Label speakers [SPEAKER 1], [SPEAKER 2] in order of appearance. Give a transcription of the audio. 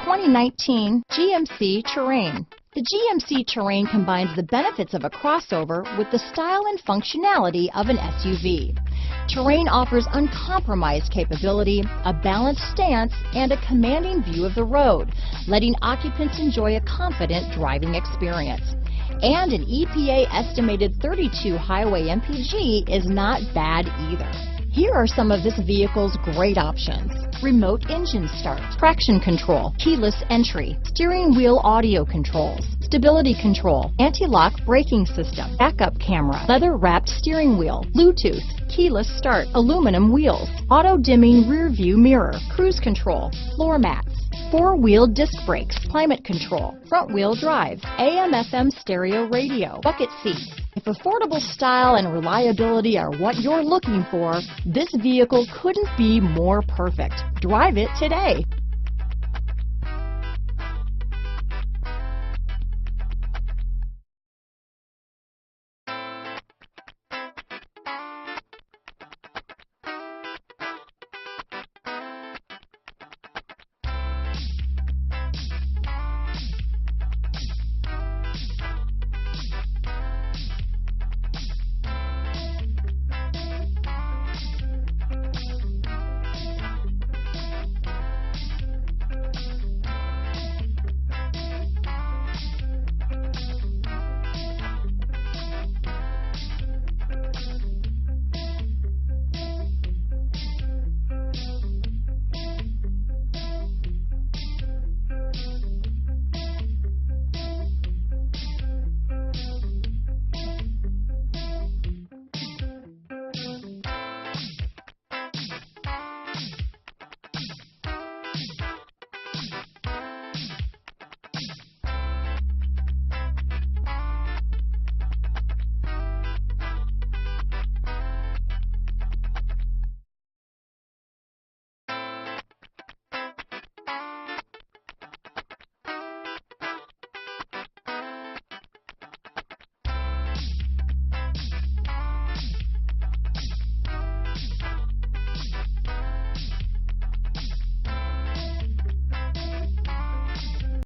[SPEAKER 1] 2019 GMC Terrain. The GMC Terrain combines the benefits of a crossover with the style and functionality of an SUV. Terrain offers uncompromised capability, a balanced stance, and a commanding view of the road, letting occupants enjoy a confident driving experience. And an EPA estimated 32 highway MPG is not bad either. Here are some of this vehicle's great options: remote engine start, traction control, keyless entry, steering wheel audio controls, stability control, anti-lock braking system, backup camera, leather-wrapped steering wheel, Bluetooth, keyless start, aluminum wheels, auto-dimming rear view mirror, cruise control, floor mats, four-wheel disc brakes, climate control, front-wheel drive, AM/FM stereo radio, bucket seats. If affordable style and reliability are what you're looking for, this vehicle couldn't be more perfect. Drive it today.